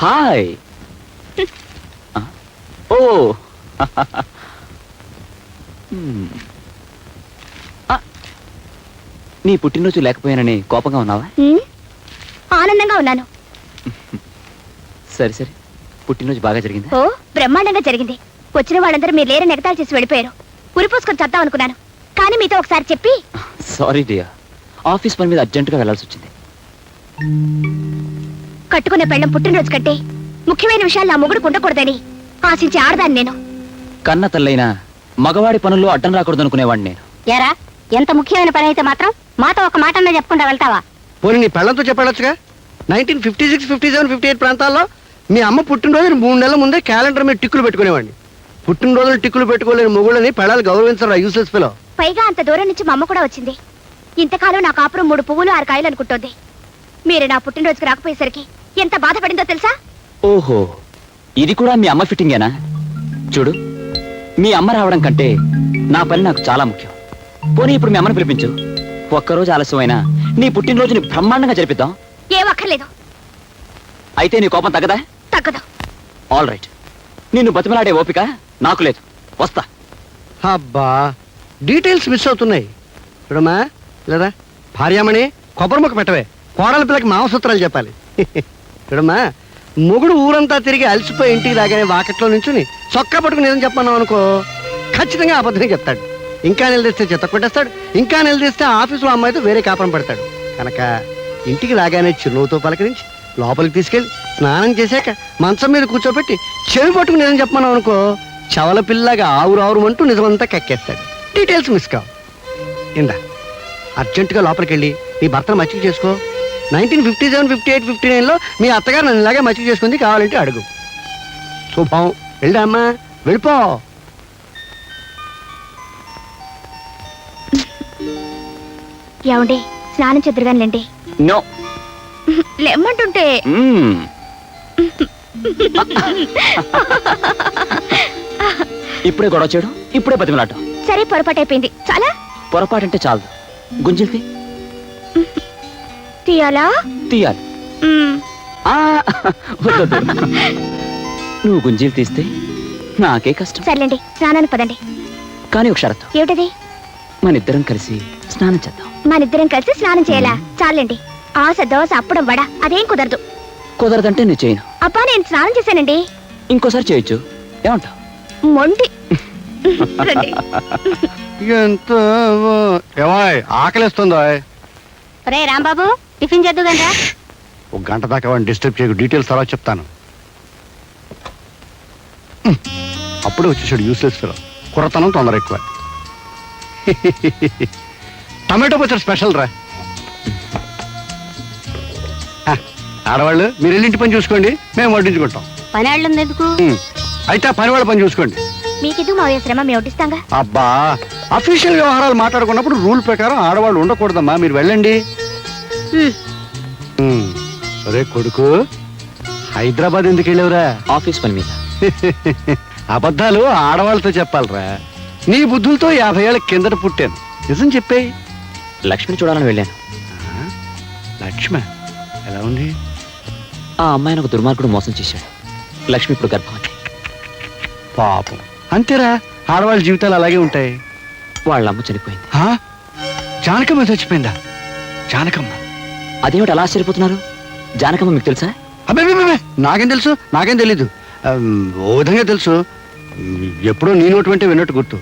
Hi. ఓ నీ పుట్టినరోజు లేకపోయానని కోపంగా ఉన్నావా? ఆనందంగా ఉన్నాను. సరే సరే, పుట్టినరోజు బాగా జరిగింది? ఓ బ్రహ్మాండంగా జరిగింది. వచ్చిన వాళ్ళందరూ మీరు లేరని ఎగతాళి చేసి వెళ్ళిపోయారు. ఉరిపోసుకొని చద్దాం అనుకున్నాను, కానీ మీతో ఒకసారి చెప్పి. సారీ డియర్, ఆఫీస్ పని మీద అర్జెంటుగా వెళ్లాల్సి వచ్చింది. కట్టుకున్న పెళ్ళం పుట్టినరోజు కంటే ముఖ్యమైన విషయాలు నా మొగుడు ఉండకూడదని ఆశించి ఆడదాన్ని నేను. కన్న తల్లైనా మగవాడి పనుల్లో అడ్డం రాకూడదు అనుకునేవాడిని నేను. ఎరా, ఎంత ముఖ్యమైన పని అయితే మాత్రం మాతో ఒక మాట అన్నా చెప్పకుండా వెళ్తావా? పోనీ నీ పెళ్ళంతో చెప్పాడొచ్చుగా. 1956, 57, 58 ప్రాంతాల్లో మీ అమ్మ పుట్టినరోజు 3 నెలల ముందే క్యాలెండర్ మీద టిక్కులు పెట్టుకునేవాడిని. పుట్టినరోజులు టిక్కులు పెట్టుకోలేని మొగుళ్ళని పెళ్ళాలు గౌరవించరా యూస్లెస్ ఫెలో. పైగా అంత దూరం నుంచి మా అమ్మ కూడా వచ్చింది. ఇంతకాలం నా కాపురం 3 పువ్వులు 6 కాయలు అనుకుంటోంది. మీరు నా పుట్టినరోజుకి రాకపోయేసరికి ఎంత బాధపడిందో తెలుసా? ఓహో, ఇది కూడా మీ అమ్మ ఫిట్టింగేనా? చూడు, మీ అమ్మ రావడం కంటే నా పని నాకు చాలా ముఖ్యం. పోనీ ఇప్పుడు మీ అమ్మని పిలిపించు. ఒక్కరోజు ఆలస్యమైనా నీ పుట్టినరోజుని బ్రహ్మాండంగా జరిపిద్దాం. ఏం అక్కర్లేదు. అయితే నీ కోపం తగ్గదా? తగ్గదు. ఆల్ రైట్, నిన్ను బతిమలాడే ఓపిక నాకు లేదు. వస్తా. అబ్బా, డీటెయిల్స్ మిస్ అవుతున్నాయి. చూడమ్మా, లేదా భార్యామణి కొబ్బరి ముక్క పెట్టవే. కోడల పిల్లకి మాంసూత్రాలు చెప్పాలి. చూడమ్మా, మొగుడు ఊరంతా తిరిగి అలసిపోయి ఇంటికి రాగానే వాకట్లో నుంచుని చొక్కా పట్టుకుని ఏదని చెప్పన్నావు అనుకో, ఖచ్చితంగా అబద్ధమే చెప్తాడు. ఇంకా నిలదీస్తే చెత్త కొట్టేస్తాడు. ఇంకా నిలదీస్తే ఆఫీసులో అమ్మాయితో వేరే కాపురం పెడతాడు. కనుక ఇంటికి రాగానే చిరునవ్వుతో పలకరించి లోపలికి తీసుకెళ్ళి స్నానం చేశాక మంచం మీద కూర్చోబెట్టి చెవి పట్టుకుని ఏదని చెప్పన్నావు అనుకో, చవల పిల్లగా ఆవురావురమంటూ నిజమంతా కక్కేస్తాడు. డీటెయిల్స్ మిస్ కావు. ఇందా అర్జెంటుగా లోపలికి వెళ్ళి నీ భర్తను మచ్చిక చేసుకో. 1957, 58, 59లో మీ అత్తగారు నన్ను ఇలాగే మచ్చిక చేసుకుంది, కావాలంటే అడుగు. శుభం. వెళ్ళా అమ్మా, వెళ్ళిపో. ఏమండి, స్నానం చెద్దురుగానిలేండి. నో, లేమ్మంటుంటే. ఇప్పుడే గొడవ చేయడం, ఇప్పుడే బతిమలాటం. సరే, పొరపాటు అయిపోయింది. చాలా పొరపాటంటే చాలు. గుంజిల్తి తీయాలా? తీయాలి. వద్దొద్దు. నువ్వు గుంజీలు తీస్తే నాకే కష్టం. సర్లేండి, స్నానానికి పదండి. కానీ ఒక షరతు. ఏమిటది? మనిద్దరం కలిసి స్నానం చేద్దాం. మనిద్దరం కలిసి స్నానం చేయాలా? చాలండి. ఆశ, దోశ, అప్పడం, వడ అదేం కుదరదు. కుదరదంటే నేను చేయను. అబ్బా, నేను స్నానం చేశానండి. ఇంకోసారి చేయొచ్చు. ఏమంటావు? మొండి. రండి. ఎంత ఆకలిస్తుందో. రే రాంబాబు, టిఫిన్ చేద్దు కదా. ఒక గంట దాకా వాడిని డిస్టర్బ్ చేయకు. డీటెయిల్స్ తర్వాత చెప్తాను. అప్పుడే వచ్చేసాడు యూస్లెస్ ఫెలో. కుర్రతనం తొందర ఎక్కువ. టమాటో పచ్చడి స్పెషల్ రా. ఆడవాళ్ళు మీరు వెళ్ళి ఇంటి పని చూసుకోండి, మేము వడ్డించుకుంటాం. పని వాళ్ళు ఎందుకు? అయితే ఆ పని వాళ్ళ పని చూసుకోండి. మీకిదు మా శ్రమ మేము వడ్డిస్తాంగా. అబ్బా, అఫీషియల్ వ్యవహారాలు మాట్లాడుకున్నప్పుడు రూల్ ప్రకారం ఆడవాళ్ళు ఉండకూడదమ్మా. మీరు వెళ్ళండి. అరే కొడుకు, హైదరాబాద్ ఎందుకు వెళ్ళావురా? ఆఫీస్ పని మీద. అబద్ధాలు ఆడవాళ్ళతో చెప్పాలరా. నీ బుద్ధులతో 50 ఏళ్ళ కిందట పుట్టాను. నిజం చెప్పేయి. లక్ష్మిని చూడాలని వెళ్ళాను. లక్ష్మి ఎలా ఉంది? ఆ అమ్మాయిని ఒక దుర్మార్గుడు మోసం చేశాడు. లక్ష్మి ఇప్పుడు గర్భవతి. పాపం. అంతేరా, ఆడవాళ్ళ జీవితాలు అలాగే ఉంటాయి. వాళ్ళ అమ్మ చనిపోయింది. జానకమ్మ చచ్చిపోయిందా? జానకమ్మ? అదేమిటి అలా ఆశ్చర్యపోతున్నారు? జానకమ్మ మీకు తెలుసా? అబ్బాయి, నాకేం తెలుసు? నాకేం తెలీదు. ఓ విధంగా తెలుసు. ఎప్పుడో నీ నోటి వెంటే విన్నట్టు గుర్తు.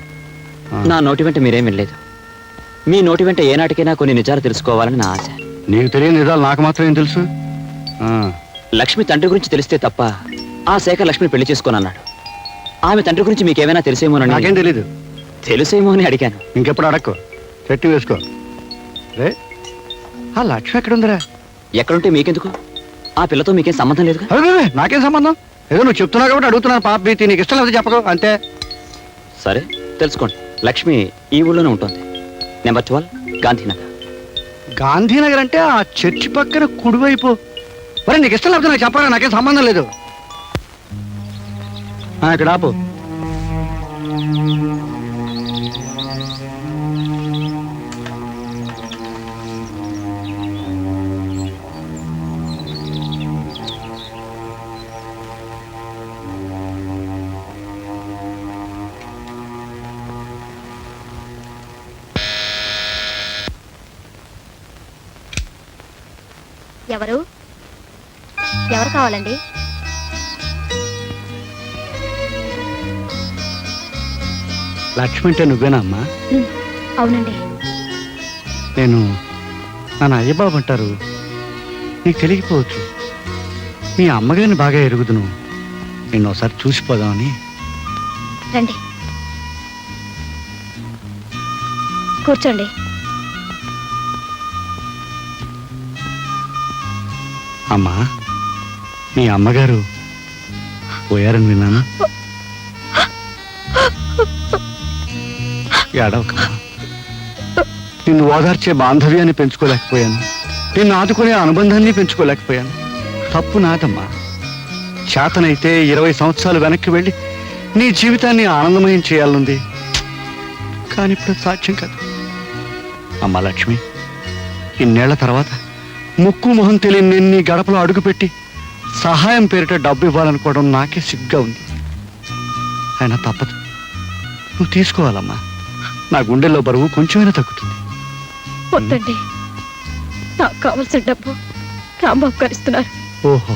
నా నోటి వెంట మీరేం వినలేదు. మీ నోటి వెంట ఏనాటికైనా కొన్ని నిజాలు తెలుసుకోవాలని నా ఆశ. నీకు తెలియని నిజాలు నాకు మాత్రం ఏం తెలుసు? లక్ష్మి తండ్రి గురించి తెలిస్తే తప్ప ఆ శేఖర్ లక్ష్మిని పెళ్లి చేసుకోనన్నాడు. ఆమె తండ్రి గురించి మీకేమైనా తెలిసేమోనని. నాకేం తెలీదు. తెలుసేమో అని అడిగాను. ఇంకెప్పుడు అడక్కు, చెట్టు వేసుకో. రే, ఆ లక్ష్మి ఎక్కడుందిరా? ఎక్కడుంటే మీకెందుకు? ఆ పిల్లతో మీకేం సంబంధం లేదుగా. నాకేం సంబంధం? ఏదో నువ్వు చెప్తున్నావు కాబట్టి అడుగుతున్నాను. పాప భీతి, నీకు ఇష్టం లేదు చెప్పకు, అంతే. సరే, తెలుసుకోండి. లక్ష్మి ఈ ఊళ్ళోనే ఉంటుంది. నెంబర్ 12 గాంధీనగర్. గాంధీనగర్ అంటే ఆ చర్చి పక్కన కుడివైపు. మరి నీకు ఇష్టం లేకపోతే నాకు చెప్పాలా? నాకేం సంబంధం లేదు. ఇక్కడ ఆపు. ఎవరు ఎవరు కావాలండి? లక్ష్మి అంటే నువ్వేనా అమ్మా? అవునండి. నేను నన్ను అయ్యబాబు అంటారు, నీకు తెలియకపోవచ్చు. మీ అమ్మగారిని బాగా ఎరుగుదును, నిన్ను ఒకసారి చూసిపోదామని. రండి కూర్చోండి. అమ్మా, మీ అమ్మగారు పోయారని విన్నాను. ఏడవకమ్మా. నిన్ను ఓదార్చే బాంధవ్యాన్ని పెంచుకోలేకపోయాను, నిన్ను ఆదుకునే అనుబంధాన్ని పెంచుకోలేకపోయాను. తప్పు నాదమ్మా. చేతనైతే 20 సంవత్సరాలు వెనక్కి వెళ్ళి నీ జీవితాన్ని ఆనందమయం చేయాలనుంది, కానీ ఇప్పుడు సాధ్యం కాదు. అమ్మా లక్ష్మి, ఇన్నేళ్ల తర్వాత ముక్కు మొహం తెలియని నేను నీ గడపలో అడుగుపెట్టి సహాయం పేరిట డబ్బు ఇవ్వాలనుకోవడం నాకే సిగ్గా ఉంది. అయినా తప్పదు, నువ్వు తీసుకోవాలమ్మా. నా గుండెల్లో బరువు కొంచెమైనా తగ్గుతుంది. వద్దండి, నాకు కావాల్సిన డబ్బు రాంబాబు గారు ఇస్తున్నారు. ఓహో,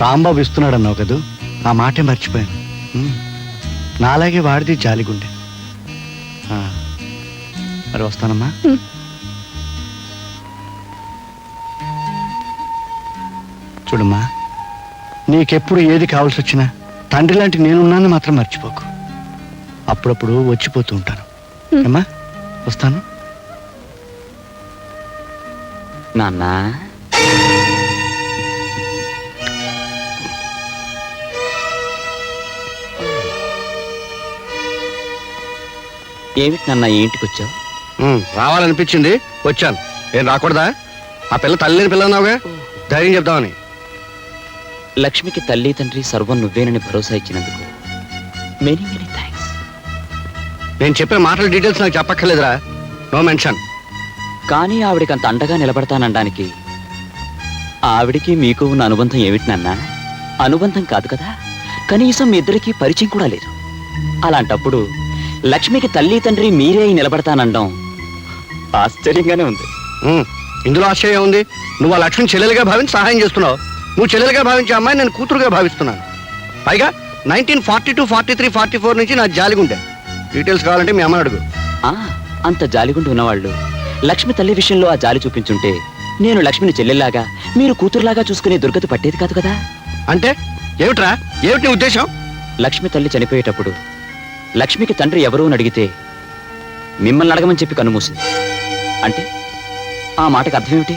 రాంబాబు ఇస్తున్నాడన్నావు కదూ, ఆ మాటే మర్చిపోయాను. నాలాగే వాడిది జాలిగుండె. మరి వస్తానమ్మా. చూడమ్మా, నీకెప్పుడు ఏది కావాల్సి వచ్చినా తండ్రి లాంటి నేనున్నాను మాత్రం మర్చిపోకు. అప్పుడప్పుడు వచ్చిపోతూ ఉంటాను. అమ్మా, వస్తాను. నాన్న, ఏమిటి నాన్న ఈ ఇంటికి వచ్చావు? రావాలనిపించింది, వచ్చాను. ఏం రాకూడదా? ఆ పిల్ల తల్లిని పిల్ల అన్నావుగా, ధైర్యం చెప్దామని. లక్ష్మికి తల్లి తండ్రి సర్వం నువ్వేనని భరోసా ఇచ్చినందుకు మెనీ మెనీ థ్యాంక్స్. నేను చెప్పే మాటల డీటెయిల్స్ నాకు చెప్పక్కర్లేదురా, నో మెన్షన్. కానీ ఆవిడికి అంత అండగా నిలబడతానడానికి ఆవిడికి మీకు ఉన్న అనుబంధం ఏమిటి నాన్న? అనుబంధం కాదు కదా, కనీసం మీ ఇద్దరికీ పరిచయం కూడా లేదు. అలాంటప్పుడు లక్ష్మికి తల్లి తండ్రి మీరే నిలబడతానండం ఆశ్చర్యంగానే ఉంది. ఇందులో ఆశ్చర్యం ఉంది? నువ్వు ఆ లక్ష్మిని చెల్లెలుగా భావించి సహాయం చేస్తున్నావు. నువ్వు చెల్లెలుగా భావించే అమ్మాయి నేను కూతురుగా భావిస్తున్నాను. పైగా 1942, 43, 44 నుంచి నా జాలిగుండే. డీటెయిల్స్ కావాలంటే మీ అమ్మ అడుగు. అంత జాలిగుండి ఉన్నవాళ్ళు లక్ష్మి తల్లి విషయంలో ఆ జాలి చూపించుంటే నేను లక్ష్మిని చెల్లెల్లాగా మీరు కూతురులాగా చూసుకునే దుర్గతి పట్టేది కాదు కదా. అంటే ఏమిట్రా, ఏమిటి నీ ఉద్దేశం? లక్ష్మి తల్లి చనిపోయేటప్పుడు లక్ష్మికి తండ్రి ఎవరూ అని అడిగితే మిమ్మల్ని అడగమని చెప్పి కన్నుమూసింది. అంటే ఆ మాటకి అర్థం ఏమిటి?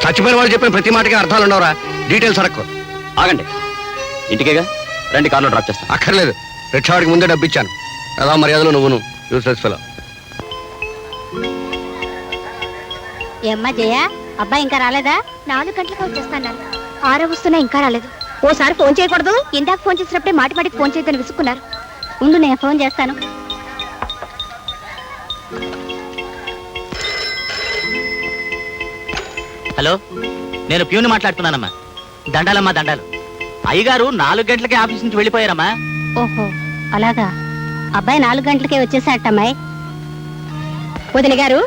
చచ్చిపోయిన వాళ్ళు చెప్పిన ప్రతి మాటకి అర్థాలు ఉండవురా. డీటెయిల్స్ అడక్కు. ఆగండి, ఇంటికేగా రండి, కార్లో డ్రాప్ చేస్తాను. అక్కర్లేదు, రిక్షావాడికి ముందే డబ్బు ఇచ్చాను. అదా మర్యాదలో నువ్వును యూస్లెస్ ఫెలో. ఏమ్మా జయ, అబ్బాయి ఇంకా రాలేదా? 4 గంటలకు వచ్చేస్తాను. 6 వస్తున్నా ఇంకా రాలేదు. ఓసారి ఫోన్ చేయకూడదు? ఇందాక ఫోన్ చేసినప్పుడే మాటికి ఫోన్ చేయదని విసుక్కున్నారు. ఉండు, నేను ఫోన్ చేస్తాను. హలో, నేను ప్యూని మాట్లాడుతున్నానమ్మా. దండాలమ్మా దండాలు. అయ్యగారు 4 గంటలకే ఆఫీస్ నుంచి వెళ్ళిపోయారమ్మా. ఓహో, అలాగా. అబ్బాయి 4 గంటలకే వచ్చేసాటమ్మాయి. వదిన గారు,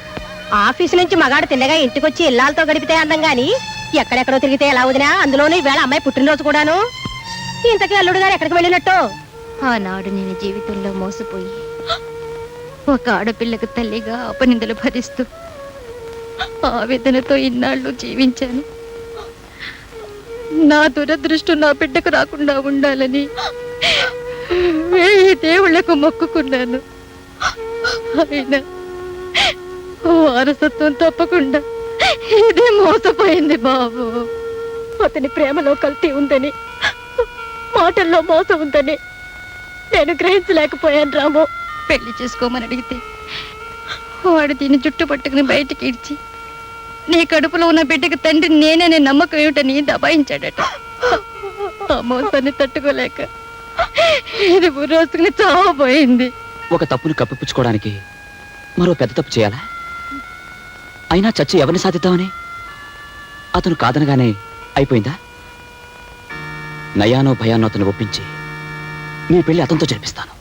ఆఫీసు నుంచి మగాడు తిన్నగా ఇంటికొచ్చి ఇల్లాలతో గడిపితే అందం గాని ఎక్కడెక్కడో తిరిగితే ఎలా వదినా? అందులోనూ ఈవేళ అమ్మాయి పుట్టినరోజు కూడాను. ఇంతకీ అల్లుడు గారు ఎక్కడికి వెళ్ళినట్టు? ఆనాడు నేను జీవితంలో మోసపోయి ఒక ఆడపిల్లకు తల్లిగా అపనిందలు భరిస్తూ ఆవేదనతో ఇన్నాళ్ళు జీవించాను. నా దురదృష్టం నా బిడ్డకు రాకుండా ఉండాలని 1000 దేవుళ్లకు మొక్కుకున్నాను. అయినా వారసత్వం తప్పకుండా ఇది మోసపోయింది బాబు. అతని ప్రేమలో కల్తీ ఉందని, మాటల్లో మోసం ఉందని నేను గ్రహించలేకపోయాను రాము. పెళ్లి చేసుకోమని అడిగితే వాడు దీన్ని జుట్టు పట్టుకుని బయటికి ఇడ్చి నీ కడుపులో ఉన్న బిడ్డకి తండ్రి నేనే నమ్మకం ఏమిటని దబాయించాడట. ఆ మోసాన్ని తట్టుకోలేక ఇది రోజుకుని చావబోయింది. ఒక తప్పుని కప్పిపుచ్చుకోవడానికి మరో పెద్ద తప్పు చేయాలా? అయినా చచ్చి ఎవరిని సాధిద్దామని? అతను కాదనగానే అయిపోయిందా? నయానో భయానో అతను ఒప్పించి మీ పెళ్లి అతనితో జరిపిస్తాను.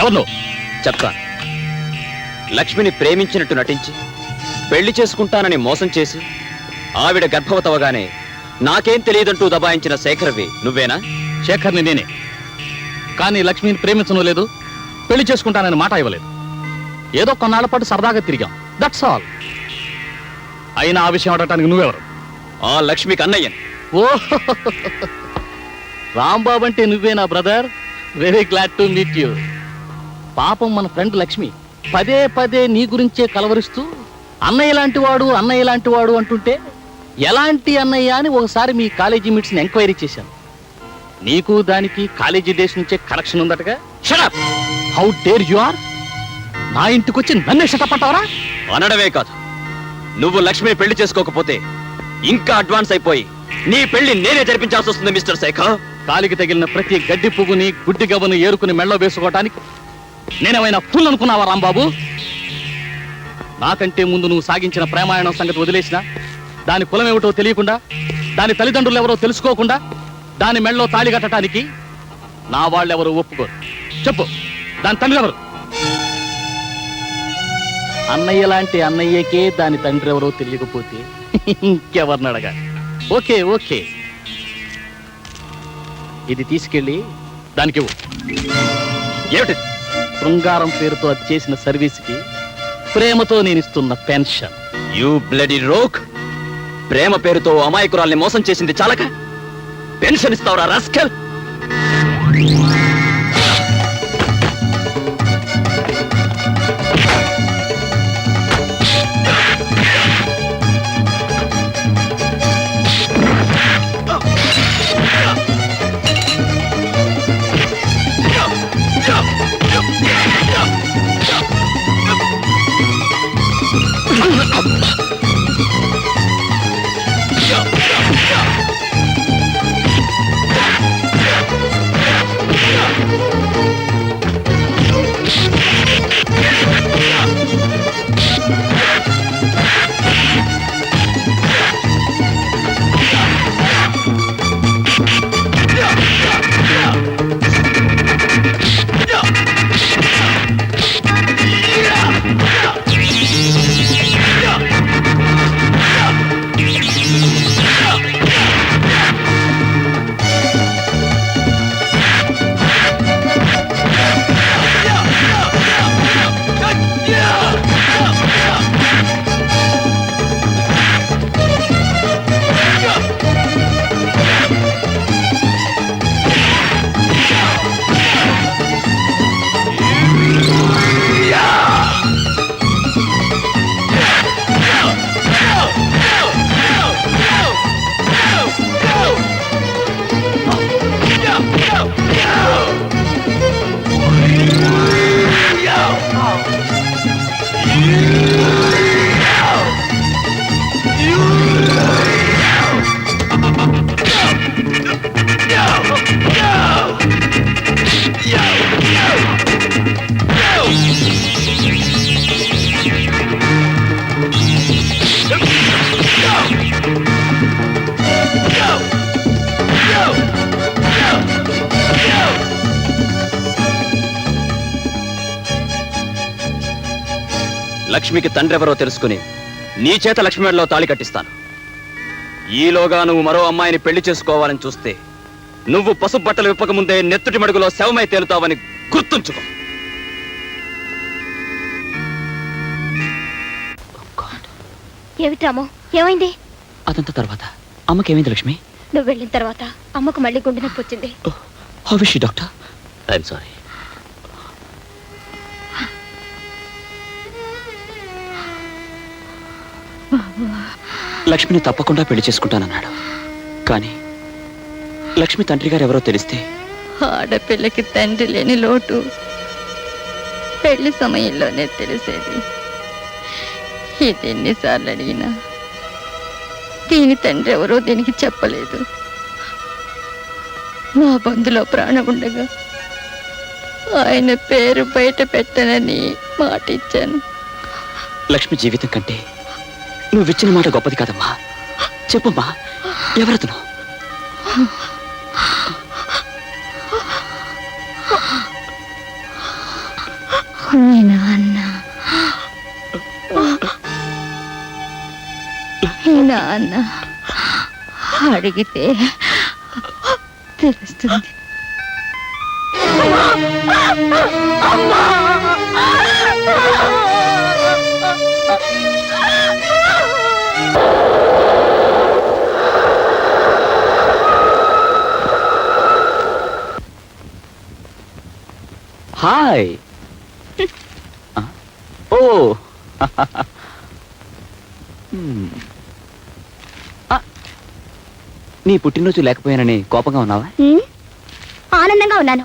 ఎవరు నువ్వు? చెప్తాను. లక్ష్మిని ప్రేమించినట్టు నటించి పెళ్లి చేసుకుంటానని మోసం చేసి ఆవిడ గర్భవతవగానే నాకేం తెలియదంటూ దబాయించిన శేఖర్వి నువ్వేనా? శేఖర్ని నేనే. కానీ లక్ష్మిని ప్రేమించను లేదు, పెళ్లి చేసుకుంటానని మాట ఇవ్వలేదు. ఏదో కొన్నాళ్ల పాటు సరదాగా తిరిగాం, దట్స్ ఆల్. అయినా ఆ విషయం అడగటానికి నువ్వెవరు? ఆ లక్ష్మికి అన్నయ్యని. ఓ రాంబాబు అంటే నువ్వేనా brother? Very glad to meet you. పాపం మన ఫ్రెండ్ లక్ష్మి పదే పదే నీ గురించే కలవరిస్తూ అన్నయ్య లాంటి వాడు అన్నయ్య లాంటి వాడు అంటుంటే ఎలాంటి అన్నయ్య అని ఒకసారి మీ కాలేజీ మీట్స్ని ఎంక్వైరీ చేశాను. నీకు దానికి కాలేజీ డేస్ నుంచే కనెక్షన్ ఉందటగా. Shut up! How dare you are! నా ఇంటికి వచ్చి నన్నే షటప్ అంటావరా? అనడమే కాదు, నువ్వు లక్ష్మిని పెళ్లి చేసుకోకపోతే ఇంకా అడ్వాన్స్ అయిపోయి నీ పెళ్లి నేనే జరిపించాల్సి వస్తుంది మిస్టర్ శేఖర్. కాలికి తగిలిన ప్రతి గడ్డి పువ్వుని గుడ్డి గవ్వను ఏరుకుని మెళ్ళో వేసుకోవటానికి నేనేమైనా ఫుల్ అనుకున్నావా రాంబాబు? నాకంటే ముందు నువ్వు సాగించిన ప్రేమాయణం సంగతి వదిలేసినా, దాని కులం ఏమిటో తెలియకుండా, దాని తల్లిదండ్రులు ఎవరో తెలుసుకోకుండా దాని మెళ్ళలో తాళి కట్టడానికి నా వాళ్ళెవరూ ఒప్పుకోరు. చెప్పు, దాని తండ్రి ఎవరు? అన్నయ్య లాంటి అన్నయ్యకే దాని తండ్రి ఎవరో తెలియకపోతే ఇంకెవరిని అడగా? ఓకే ఓకే, ఇది తీసుకెళ్ళి దానికి ఇవ్వు. ఏమిటి? శృంగారం పేరుతో అది చేసిన సర్వీస్కి ప్రేమతో నేను ఇస్తున్న పెన్షన్. You bloody rogue! ప్రేమ పేరుతో అమాయకురాల్ని మోసం చేసింది చాలక పెన్షన్ ఇస్తావురా రాస్కెల్? లక్ష్మికి తండ్రెవరో తెలుసుకుని నీ చేత లక్ష్మి మెడలో తాళి కట్టిస్తాను. ఈలోగా నువ్వు మరో అమ్మాయిని పెళ్లి చేసుకోవాలని చూస్తే నువ్వు పసుపు బట్టలు విప్పకముందే నెత్తుటి మడుగులో శవమై తేలుతావని గుర్తుంచుకో. ఏమిటి రాము, ఏమైంది? అదంతా తర్వాత అమ్మకేమైంది లక్ష్మి? నువ్వు వెళ్ళిన తర్వాత అమ్మకు మళ్ళీ గుండె నొప్పి వచ్చింది. How is she doctor? I'm sorry. లక్ష్మిని తప్పకుండా పెళ్లి చేసుకుంటానన్నాడు. కానీ లక్ష్మి తండ్రి గారు ఎవరో తెలిస్తే? ఆడపిల్లకి తండ్రి లేని లోటు పెళ్లి సమయంలోనే తెలిసేది. ఇది ఎన్నిసార్లు అడిగినా దీని తండ్రి ఎవరో దీనికి చెప్పలేదు. నా బంధులో ప్రాణం ఉండగా ఆయన పేరు బయట పెట్టనని మాట ఇచ్చాను. లక్ష్మి జీవితం కంటే నువ్విచ్చిన మాట గొప్పది కాదమ్మా. చెప్పమ్మా, ఎవరతను? మీ నాన్న మీ నాన్న అడిగితే తెలుస్తుంది. హాయ్ ఓ నీ పుట్టినరోజు లేకపోయానని కోపంగా ఉన్నావా? ఆనందంగా ఉన్నాను.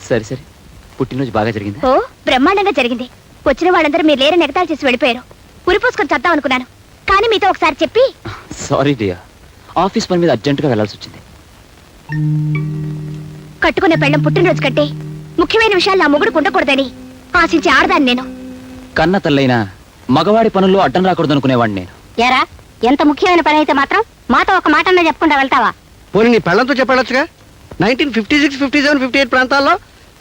సరే సరే, పుట్టినరోజు బాగా జరిగిందా? ఓ బ్రహ్మాండంగా జరిగింది. వచ్చిన వాళ్ళందరూ మీరు లేరని ఎగతాళి చేసి వెళ్ళిపోయారు. ఉరిపోసుకొని చద్దాం అనుకున్నాను, కానీ మీతో ఒకసారి చెప్పి. సారీ డియర్, ఆఫీస్ పని మీద అర్జెంటుగా వెళ్ళాల్సి వచ్చింది. కట్టుకున్న పెళ్ళం పుట్టినరోజు కంటే ముఖ్యమైన విషయాలు నా మొగుడు ఉండకూడదని ఆశించి ఆడదాన్ని నేను. కన్న తల్లైనా మగవాడి పనుల్లో అడ్డం రాకూడదు అనుకునేవాడిని నేను. ఎరా, ఎంత ముఖ్యమైన పని అయితే మాత్రం మాతో ఒక మాట అన్నా చెప్పకుండా వెళ్తావా? పోనీ నీ పెళ్ళంతో చెప్పాడొచ్చుగా. 1956, 57, 58 ప్రాంతాల్లో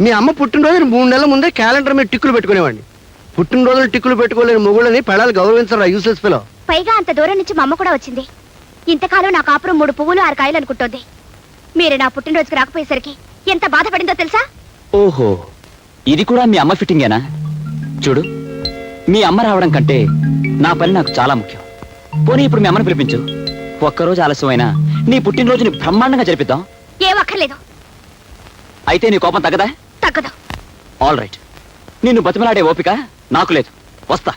మీ అమ్మ పుట్టినరోజు 3 నెలల ముందే క్యాలెండర్ మీద టిక్కులు పెట్టుకునేవాడిని. పుట్టినరోజులు టిక్కులు పెట్టుకోలేని మొగుళ్ళని పెళ్ళాలు గౌరవించరా యూసెస్ పిలో. పైగా అంత దూరం నుంచి మా అమ్మ కూడా వచ్చింది. ఇంతకాలం నా కాపురం 3 పువ్వులు 6 కాయలు అనుకుంటోంది. మీరు నా పుట్టినరోజుకి రాకపోయేసరికి ఎంత బాధపడిందో తెలుసా? ఓహో, ఇది కూడా మీ అమ్మ ఫిట్టింగేనా? చూడు, మీ అమ్మ రావడం కంటే నా పని నాకు చాలా ముఖ్యం. పోనీ ఇప్పుడు మీ అమ్మని పిలిపించు. ఒక్కరోజు ఆలస్యమైనా నీ పుట్టినరోజుని బ్రహ్మాండంగా జరిపిద్దాం. ఏం అక్కర్లేదు. అయితే నీ కోపం తగ్గదా? తగ్గదు. ఆల్ రైట్, నిన్ను బతిమలాడే ఓపిక నాకు లేదు. వస్తా.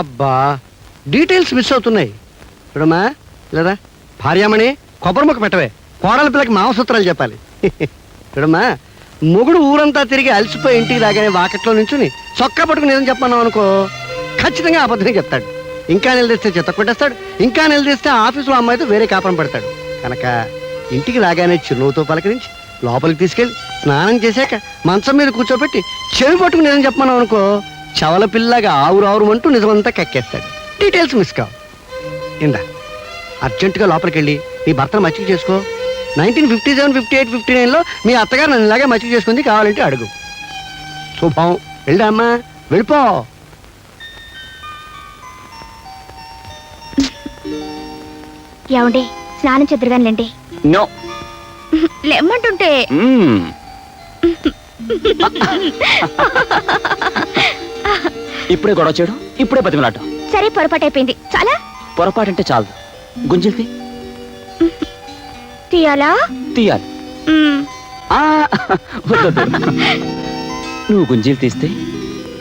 అబ్బా, డీటెయిల్స్ మిస్ అవుతున్నాయి. చూడమ్మా, లేదా భార్యామణి కొబ్బరి ముక్క పెట్టవే. కోడల పిల్లకి మాంసూత్రాలు చెప్పాలి. చూడమ్మా, మొగుడు ఊరంతా తిరిగి అలసిపోయి ఇంటికి రాగానే వాకెట్లో నుంచుని చొక్కా పట్టుకుని ఏదని చెప్పన్నావు అనుకో, ఖచ్చితంగా అబద్ధమే చెప్తాడు. ఇంకా నిలదీస్తే చెత్త కొట్టేస్తాడు. ఇంకా నిలదీస్తే ఆఫీసులో అమ్మాయితో వేరే కాపురం పెడతాడు. కనుక ఇంటికి రాగానే చిరునవ్వుతో పలకరించి లోపలికి తీసుకెళ్ళి స్నానం చేశాక మంచం మీద కూర్చోబెట్టి చెవి పట్టుకుని ఏదని చెప్పన్నావు అనుకో, చవల పిల్లగా ఆవురావురు అంటూ నిజమంతా కక్కేస్తాడు. డీటెయిల్స్ మిస్ కావు. ఇందా అర్జెంటుగా లోపలికి వెళ్ళి నీ భర్తను మచ్చిక చేసుకో. 1957, 58, 59లో మీ అత్తగారు నన్ను ఇలాగే మచ్చిక చేసుకుంది, కావాలంటే అడుగు. శుభం. వెళ్ళా అమ్మా, వెళ్ళిపో. ఏమండి, స్నానం చెదురుగానిలేండి. నో. లెమ్మంటుంటే. ఇప్పుడే గొడవ చేయడం, ఇప్పుడే బతిమలాటం. సరే, పొరపాటు అయిపోయింది. చాలా పొరపాటంటే చాలదు. గుంజిల్తి తీయాలా? తీయాలి. ఆ, వద్దొద్దు. నువ్వు గుంజీలు తీస్తే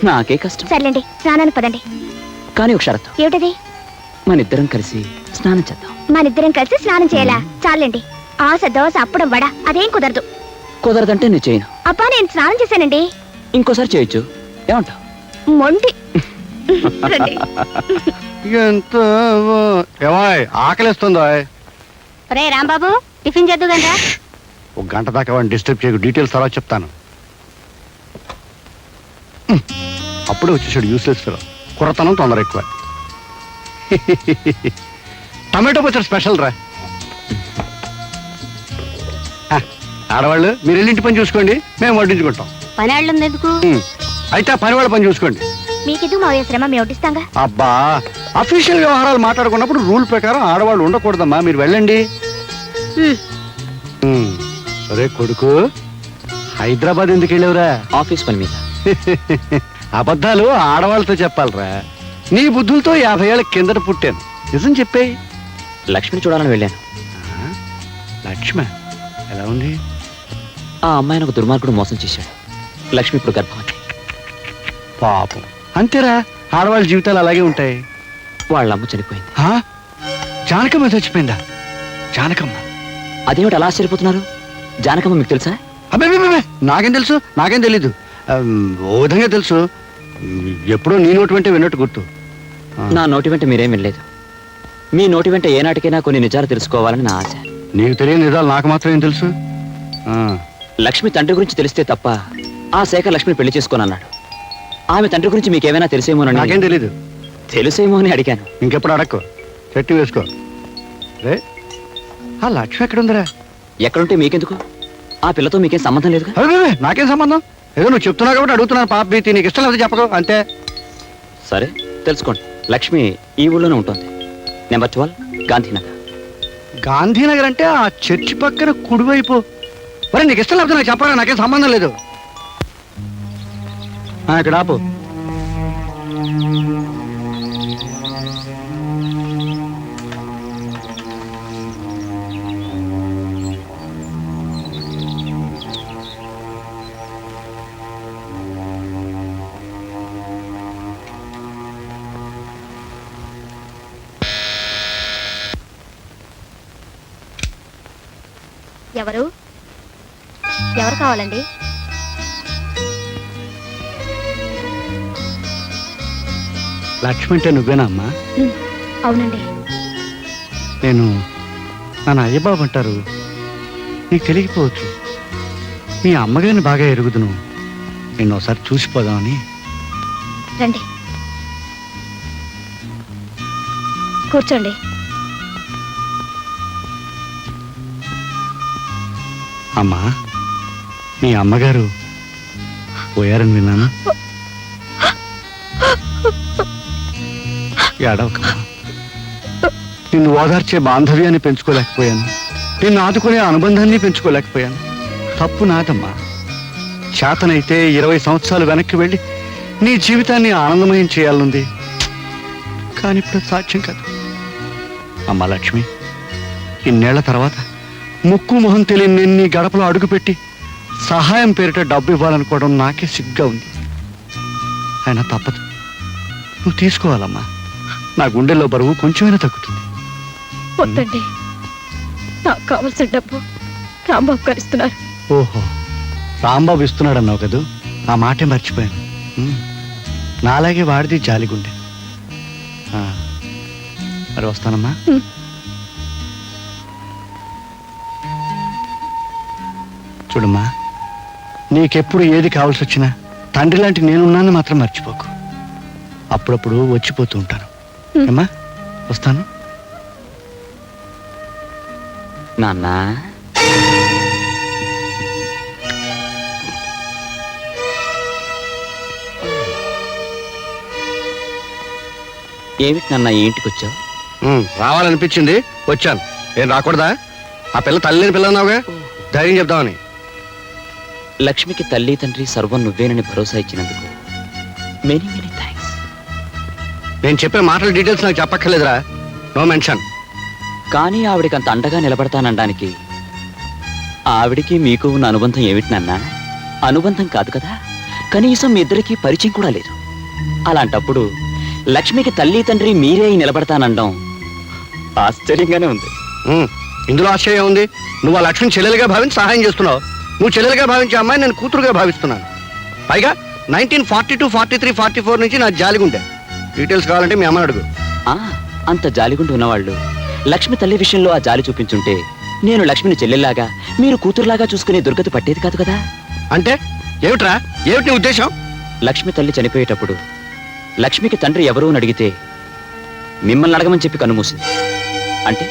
నాకే కష్టం. సర్లేండి, స్నానానికి పదండి. కానీ ఒక షరతు. ఏమిటది? మనిద్దరం కలిసి స్నానం చేద్దాం. మనిద్దరం కలిసి స్నానం చేయాలా? చాలండి. ఆశ, దోశ, అప్పడం, వడ అదేం కుదరదు. కుదరదంటే నేను చేయను. అబ్బా, నేను స్నానం చేశానండి. ఇంకోసారి చేయొచ్చు. ఏమంటావు? మొండి. రండి. ఎంత ఏమాయ్ ఆకలిస్తుందో. రే రాంబాబు, టిఫిన్ చేద్దు కదా. ఒక గంట దాకా వాడిని డిస్టర్బ్ చేయకు. డీటెయిల్స్ తర్వాత చెప్తాను. అప్పుడే వచ్చేసాడు యూస్లెస్ ఫెలో. కుర్రతనం తొందర ఎక్కువ. టమాటో పచ్చడి స్పెషల్ రా. ఆడవాళ్ళు మీరు వెళ్ళింటి పని చూసుకోండి, మేము వడ్డించుకుంటాం. పని వాళ్ళు ఎందుకు? అయితే ఆ పని వాళ్ళ పని చూసుకోండి. మీకెందుకు మా శ్రమ, మేము వడ్డిస్తాంగా. అబ్బా, అఫీషియల్ వ్యవహారాలు మాట్లాడుకున్నప్పుడు రూల్ ప్రకారం ఆడవాళ్ళు ఉండకూడదమ్మా. మీరు వెళ్ళండి. అరే కొడుకు, హైదరాబాద్ ఎందుకు వెళ్ళావురా? ఆఫీస్ పని మీద. అబద్ధాలు ఆడవాళ్ళతో చెప్పాలరా. నీ బుద్ధులతో 50 ఏళ్ళ కిందట పుట్టాను. నిజం చెప్పేయి. లక్ష్మిని చూడాలని వెళ్ళాను. లక్ష్మ ఎలా ఉంది? ఆ అమ్మాయిని ఒక దుర్మార్గుడు మోసం చేశాడు. లక్ష్మి ఇప్పుడు గర్భవతి. పాపం. అంతేరా, ఆడవాళ్ళ జీవితాలు అలాగే ఉంటాయి. వాళ్ళ అమ్మ చనిపోయింది. జానకమ్మ చచ్చిపోయిందా? జానకమ్మ? అదేమిటి అలా ఆశ్చర్యపోతున్నారు? జానకమ్మ మీకు తెలుసా? అబ్బే, నాకేం తెలుసు? నాకేం తెలీదు. ఓ విధంగా తెలుసు. ఎప్పుడో నీ నోటి వెంటే విన్నట్టు గుర్తు. నా నోటి వెంట మీరేం వినలేదు. మీ నోటి వెంట ఏనాటికైనా కొన్ని నిజాలు తెలుసుకోవాలని నా ఆశ. నీకు తెలియని నిజాలు నాకు మాత్రం ఏం తెలుసు? లక్ష్మి తండ్రి గురించి తెలిస్తే తప్ప ఆ శేఖర్ లక్ష్మిని పెళ్లి చేసుకోనన్నాడు. ఆమె తండ్రి గురించి మీకేమైనా తెలిసేమోనని. నాకేం తెలీదు. తెలుసేమో అని అడిగాను. ఇంకెప్పుడు అడక్కు, చెట్టు వేసుకో. రే, ఆ లక్ష్మి ఎక్కడుందిరా? ఎక్కడుంటే మీకెందుకు? ఆ పిల్లతో మీకేం సంబంధం లేదుగా. అదే నాకేం సంబంధం? ఏదో నువ్వు చెప్తున్నావు కాబట్టి అడుగుతున్నాను పాప ప్రీతి, నీకు ఇష్టం లేకపోతే చెప్పదు అంతే. సరే తెలుసుకోండి, లక్ష్మి ఈ ఊళ్ళోనే ఉంటుంది. నెంబర్ 12 గాంధీనగర్. గాంధీనగర్ అంటే ఆ చర్చి పక్కన కుడివైపు. మరి నీకు ఇష్టం లేకపోతే నాకు చెప్పరా, నాకేం సంబంధం లేదు. ఇక్కడ ఆపు. ఎవరు ఎవరు కావాలండి? లక్ష్మి అంటే నువ్వేనా అమ్మా? అవునండి. నేను నన్ను అయ్యబాబు అంటారు, నీకు తెలియకపోవచ్చు. మీ అమ్మగారిని బాగా ఎరుగుదును, నేను ఒకసారి చూసిపోదామని. రండి కూర్చోండి. అమ్మా, మీ అమ్మగారు పోయారని విన్నాను. ఏడవకమ్మా. నిన్ను ఓదార్చే బాంధవ్యాన్ని పెంచుకోలేకపోయాను, నిన్ను ఆదుకునే అనుబంధాన్ని పెంచుకోలేకపోయాను. తప్పు నాదమ్మా. చేతనైతే 20 సంవత్సరాలు వెనక్కి వెళ్ళి నీ జీవితాన్ని ఆనందమయం చేయాలనుంది, కానీ ఇప్పుడు సాధ్యం కాదు. అమ్మా లక్ష్మి, ఇన్నేళ్ల తర్వాత ముక్కు మొహం తెలియని నేను నీ గడపలో అడుగుపెట్టి సహాయం పేరిట డబ్బు ఇవ్వాలనుకోవడం నాకే సిగ్గా ఉంది. అయినా తప్పదు, నువ్వు తీసుకోవాలమ్మా. నా గుండెల్లో బరువు కొంచెమైనా తగ్గుతుంది. వద్దండి, నాకు కావాల్సిన డబ్బు రాంబాబు గారు ఇస్తున్నారు. ఓహో, రాంబాబు ఇస్తున్నాడు అన్నావు కదూ, ఆ మాటే మర్చిపోయాను. నాలాగే వాడిది జాలిగుండె. మరి వస్తానమ్మా. చూడమ్మా, నీకెప్పుడు ఏది కావాల్సి వచ్చినా తండ్రి లాంటి నేనున్నాను మాత్రం మర్చిపోకు. అప్పుడప్పుడు వచ్చిపోతూ ఉంటాను. అమ్మా వస్తాను. నాన్న, ఏమిటి నాన్న ఈ ఇంటికి వచ్చావు? రావాలనిపించింది, వచ్చాను. ఏం రాకూడదా? ఆ పిల్ల తల్లి లేని పిల్ల అన్నావుగా, ధైర్యం చెప్దామని. లక్ష్మికి తల్లి తండ్రి సర్వం నువ్వేనని భరోసా ఇచ్చినందుకు మెనీ మెనీ థ్యాంక్స్. నేను చెప్పే మాటల డీటెయిల్స్ నాకు చెప్పక్కర్లేదురా, నో మెన్షన్. కానీ ఆవిడికి అంత అండగా నిలబడతానడానికి ఆవిడికి మీకు ఉన్న అనుబంధం ఏమిటి నాన్న? అనుబంధం కాదు కదా, కనీసం మీ ఇద్దరికీ పరిచయం కూడా లేదు. అలాంటప్పుడు లక్ష్మికి తల్లి తండ్రి మీరే అయి నిలబడతానండం ఆశ్చర్యంగానే ఉంది. ఇందులో ఆశ్చర్యం ఉంది? నువ్వు ఆ లక్ష్మిని చెల్లెలుగా భావించి సహాయం చేస్తున్నావు. నువ్వు చెల్లెలుగా భావించే అమ్మాయి నేను కూతురుగా భావిస్తున్నాను. పైగా 1942, 43, 44 నుంచి నా జాలిగుండే. డీటెయిల్స్ కావాలంటే మీ అమ్మని అడుగు. అంత జాలిగుండి ఉన్నవాళ్ళు లక్ష్మి తల్లి విషయంలో ఆ జాలి చూపించుంటే నేను లక్ష్మిని చెల్లెల్లాగా మీరు కూతురులాగా చూసుకునే దుర్గతి పట్టేది కాదు కదా. అంటే ఏమిట్రా, ఏమిటి నీ ఉద్దేశం? లక్ష్మి తల్లి చనిపోయేటప్పుడు లక్ష్మికి తండ్రి ఎవరు అని అడిగితే మిమ్మల్ని అడగమని చెప్పి కన్నుమూసింది. అంటే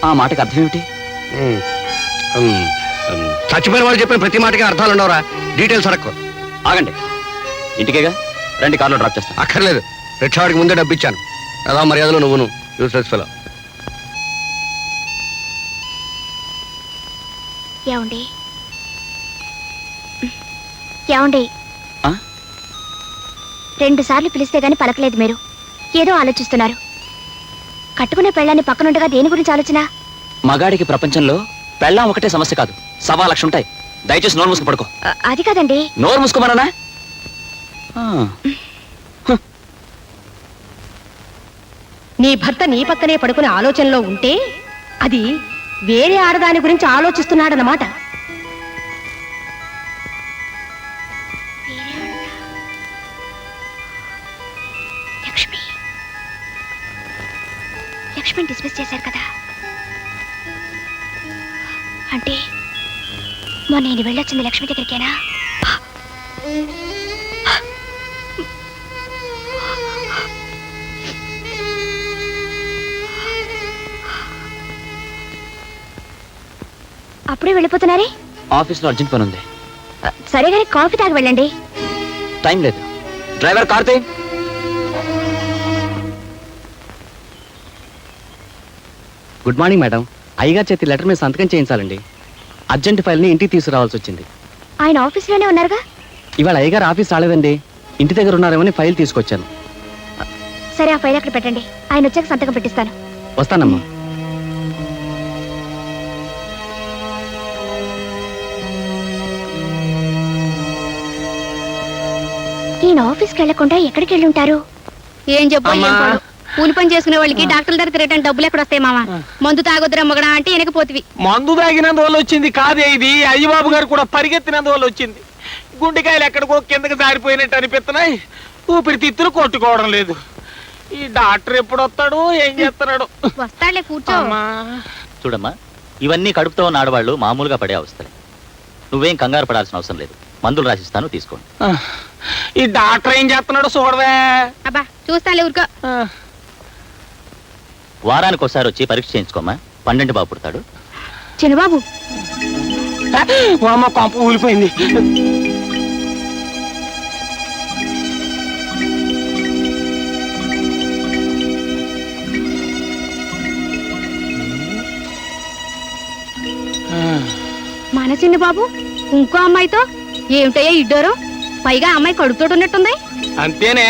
ఆ మాటకు అర్థం ఏమిటి? చచ్చిపోయిన వాళ్ళు చెప్పిన ప్రతి మాటకి అర్థాలు ఉండవురా. డీటెయిల్స్ అడక్కు. ఆగండి, ఇంటికేగా రండి, కార్లో డ్రాప్ చేస్తాను. అక్కర్లేదు, రిక్షావాడికి ముందే డబ్బు ఇచ్చాను. అదా మర్యాదలో నువ్వును యూస్లెస్ ఫెలో. ఏమండి ఏమండి, 2 సార్లు పిలిస్తే గాని పలకలేదు మీరు. ఏదో ఆలోచిస్తున్నారు. కట్టుకునే పెళ్ళాన్ని పక్కనుండగా దేని గురించి ఆలోచన? మగాడికి ప్రపంచంలో పెళ్ళాం ఒకటే సమస్య కాదు, 1.25 లక్షలు ఉంటాయి. దయచేసి నోరు మూసుకు పడుకో. అది కాదండి. నోరు మూసుకోమన్నా? నీ భర్త నీ పక్కనే పడుకునే ఆలోచనలో ఉంటే అది వేరే ఆడదాని గురించి ఆలోచిస్తున్నాడన్నమాట. లక్ష్మిని డిస్మిస్ చేశారు కదా, అంటే మొన్న నేను వెళ్ళొచ్చింది లక్ష్మి దగ్గరికేనా? అప్పుడే వెళ్ళిపోతున్నారే? ఆఫీస్లో అర్జెంట్ పని ఉంది. సరే గాని కాఫీ తాగి వెళ్ళండి. టైం లేదు. Driver Karthi. Good morning madam. అయ్యగారి చేతి లెటర్ మీద సంతకం చేయించాలండి. అర్జెంట్ ఫైల్ని ఇంటికి తీసుకురావాల్సి వచ్చింది. ఆయన ఆఫీస్లోనే ఉన్నారుగా. ఇవాళ అయ్యగారు ఆఫీస్ రాలేదండి. ఇంటి దగ్గర ఉన్నారేమని ఫైల్ తీసుకొచ్చాను. సరే, ఆ ఫైల్ అక్కడ పెట్టండి. ఆయన వచ్చాక సంతకం పెట్టిస్తాను. వస్తానమ్మా. ఈయన ఆఫీస్కి వెళ్లకుండా ఎక్కడికి వెళ్ళి ఉంటారు? ఏం చెప్పు కూలి పని చేసుకునే వాళ్ళకి డాక్టర్ల దగ్గర తిరగడానికి డబ్బులు ఎక్కడ వస్తాయి మామ? మందు తాగొద్దురా మొగడా అంటే వెనకపోతివి. మందు తాగినందువల్ల వచ్చింది కాదే ఇది. అయ్యబాబు గారు కూడా పరిగెత్తినందువల్ల వచ్చింది. గుండెకాయలు ఎక్కడికో కిందకి జారిపోయినట్టు అనిపిస్తున్నాయి. ఊపిరితిత్తులు కొట్టుకోవడం లేదు. ఈ డాక్టర్ ఎప్పుడు వస్తాడు, ఏం చేస్తున్నాడు? వస్తాడులే, కూర్చో. చూడమ్మా, ఇవన్నీ కడుపుతో ఉన్న ఆడవాళ్ళు మామూలుగా పడే అవస్థలే. నువ్వేం కంగారు పడాల్సిన అవసరం లేదు. మందులు రాసిస్తాను, తీసుకోండి. ఈ డాక్టర్ ఏం చేస్తున్నాడు చూడవే. అబ్బా చూస్తానులే, ఊరుకో. వారానికి ఒకసారి వచ్చి పరీక్ష చేయించుకోమ్మా. 12 బాబు పుడతాడు. చిన్నబాబు, అమ్మ కొంప ఊలిపోయింది. మన చిన్న బాబు ఇంకో అమ్మాయితో ఏమిటయ్యా ఇడ్డోరం? పైగా అమ్మాయి కడుపుతోటి ఉన్నట్టుంది. అంతేనే,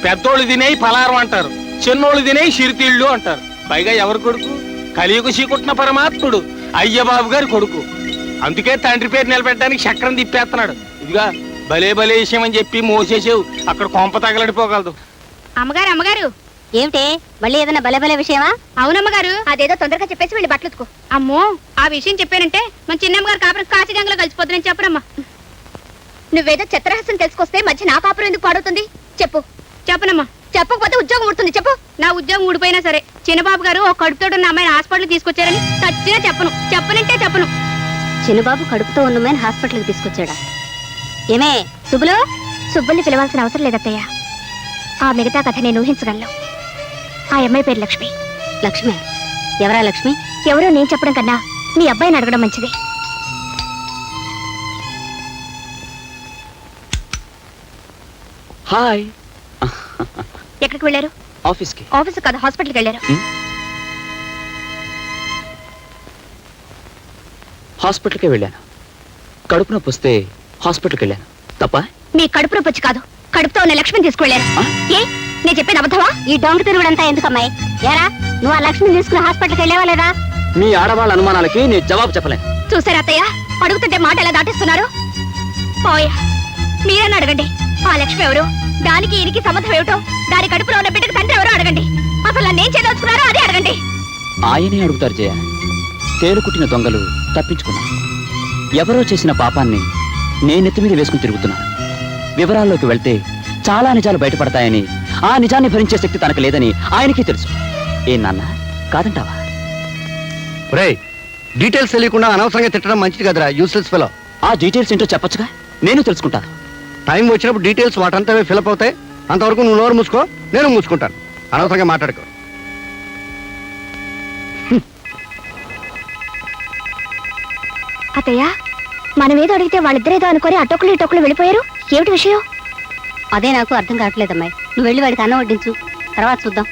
పెద్దోళ్ళు తినేయి పలారం అంటారు, చిన్నోళ్ళు తినేయి సిరితీళ్ళు అంటారు. పైగా ఎవరు కొడుకు? కలియుగ చీకుట్టిన పరమాత్ముడు అయ్యబాబు గారి కొడుకు. అందుకే తండ్రి పేరు నిలబెట్టడానికి చక్రం తిప్పేస్తున్నాడు. ఇదిగా భలే భలే విషయం అని చెప్పి మోసేసేవు, అక్కడ కొంప తగలడిపోగలదు. అమ్మగారు అమ్మగారు, ఏమిటే మళ్ళీ ఏదైనా బలబల విషయమా? అవునమ్మగారు. అదేదో తొందరగా చెప్పేసి వెళ్ళి బట్టలు ఉతుకో. అమ్మో, ఆ విషయం చెప్పానంటే మన చిన్నమ్మగారు కాపురం కాశీగంగలో కలిసిపోతుందని చెప్పరమ్మా. నువ్వేదో చిత్రహాసం తెలుసుకొస్తే మధ్య నా కాపురం ఎందుకు పాడుతుంది? చెప్పు. చెప్పనమ్మా. చెప్పకపోతే ఉద్యోగం ఉడుతుంది. చెప్పు. నా ఉద్యోగం ఊడిపోయినా సరే చిన్నబాబు గారు ఒక కడుపుతోటి ఉన్న అమ్మాయిని హాస్పిటల్ తీసుకొచ్చారని చచ్చినా చెప్పను. చెప్పనంటే చెప్పను. చిన్నబాబు కడుపుతో ఉన్నమని హాస్పిటల్కి తీసుకొచ్చాడా? ఏమే సుబ్బులు? సుబ్బుల్ని పిలవాల్సిన అవసరం లేదత్తయ్య. ఆ మిగతా కథ నేను ఊహించగలను. ఆ అమ్మాయి పేరు లక్ష్మి. లక్ష్మి? ఎవరా లక్ష్మి? ఎవరో నేను చెప్పడం కన్నా మీ అబ్బాయిని అడగడం మంచిది. హాయ్. ఎక్కడికి వెళ్ళారు? ఆఫీస్కి. ఆఫీస్ కాదు, హాస్పిటల్కి వెళ్ళారు. హాస్పిటల్కే వెళ్ళాను. కడుపు నొప్పి వస్తే హాస్పిటల్కి వెళ్ళాను. తప్ప? మీ కడుపు నొప్పి వచ్చి కాదు, కడుపుతో ఉన్న లక్ష్మిని తీసుకువెళ్ళారు. ఏ నేను చెప్పేది అబద్ధమా? ఈ డొంక తిరుగుడంతా ఎందుకమ్మాయి? ఏరా, నువ్వు ఆ లక్ష్మిని తీసుకుని హాస్పిటల్కి వెళ్ళావా లేదా? మీ ఆడవాళ్ళ అనుమానాలకి నేను జవాబు చెప్పలేను. చూసారా అత్తయ్య, అడుగుతుంటే మాట ఎలా దాటిస్తున్నారు? పోయా, మీరన్నా అడగండి. ఆ లక్ష్మి ఎవరు, దానికి ఈయనకి సంబంధం ఏమిటో, దాని కడుపులో ఉన్న బిడ్డకు తండ్రి ఎవరో అడగండి. అసలు నన్ను ఏం చేయదలుచుకున్నారో అదే అడగండి. ఆయనే అడుగుతారు జయ. తేలు కుట్టిన దొంగలు తప్పించుకున్నాను. ఎవరో చేసిన పాపాన్ని నేనెత్తి మీద వేసుకుని తిరుగుతున్నాను. వివరాల్లోకి వెళ్తే చాలా నిజాలు బయటపడతాయని, ఆ నిజాన్ని భరించే శక్తి తనకు లేదని ఆయనకి తెలుసు. ఏ నాన్న, కాదంటావా? రేయ్, డీటెయిల్స్ తెలియకుండా అనవసరంగా తిట్టడం మంచిది కదరా, యూస్లెస్ ఫెలో. ఆ డీటెయిల్స్ ఏంటో చెప్పొచ్చుగా, నేను తెలుసుకుంటాను. టైం వచ్చినప్పుడు డీటెయిల్స్ వాటంతా ఫిలప్ అవుతాయి. అంతవరకు నువ్వు నోరు మూసుకో, నేను మూసుకుంటాను. అనవసరంగా మాట్లాడుకో. అత్తయ్య, మనం ఏదో అడిగితే వాళ్ళిద్దరేదో అనుకొని అటొక్కలు ఇటొక్కలు వెళ్ళిపోయారు. ఏమిటి విషయం? అదే నాకు అర్థం కావట్లేదమ్మాయి. నువ్వు వెళ్ళి వాడికి అన్నం వడ్డించు, తర్వాత చూద్దాం.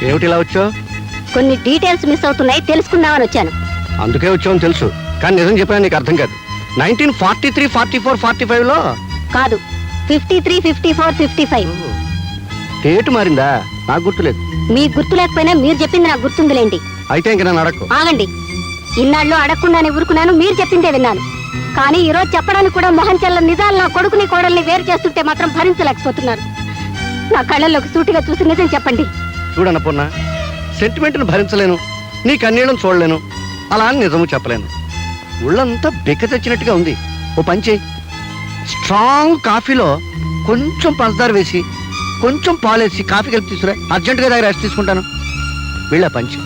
ఏమిటి ఇలా వచ్చావు? కొన్ని డీటెయిల్స్ మిస్ అవుతున్నాయి, తెలుసుకుందామని వచ్చాను. అందుకే వచ్చావని తెలుసు, కానీ నిజం చెప్పినా నీకు అర్థం కాదు. 1943, 44, 45లో కాదు, 53, 54, 55. డేట్ మారిందా? నాకు గుర్తులేదు. మీ గుర్తు లేకపోయినా మీరు చెప్పింది నాకు గుర్తుందిలేండి. అయితే ఇంక నన్ను అడక్కు. ఆగండి. ఇన్నాళ్ళు అడగకుండానే ఊరుకున్నాను, మీరు చెప్పిందే విన్నాను. కానీ ఈ రోజు చెప్పడానికి కూడా మొహం చెల్ల నిజాలు నా కొడుకుని కోడల్ని వేరు చేస్తుంటే మాత్రం భరించలేకపోతున్నాను. నా కళ్ళల్లోకి సూటిగా చూసి నిజం చెప్పండి. చూడన్నపూర్ణ, సెంటిమెంట్ను భరించలేను, నీ కన్నీళ్ళను చూడలేను, అలా అని నిజము చెప్పలేను. ఒళ్ళంతా బెక్క తెచ్చినట్టుగా ఉంది. ఓ పంచి, స్ట్రాంగ్ కాఫీలో కొంచెం పంచదార వేసి కొంచెం పాలేసి కాఫీ కలిపి తీసుకురా. అర్జెంటుగా దగ్గర రెస్ట్ తీసుకుంటాను. వెళ్ళా పంచి.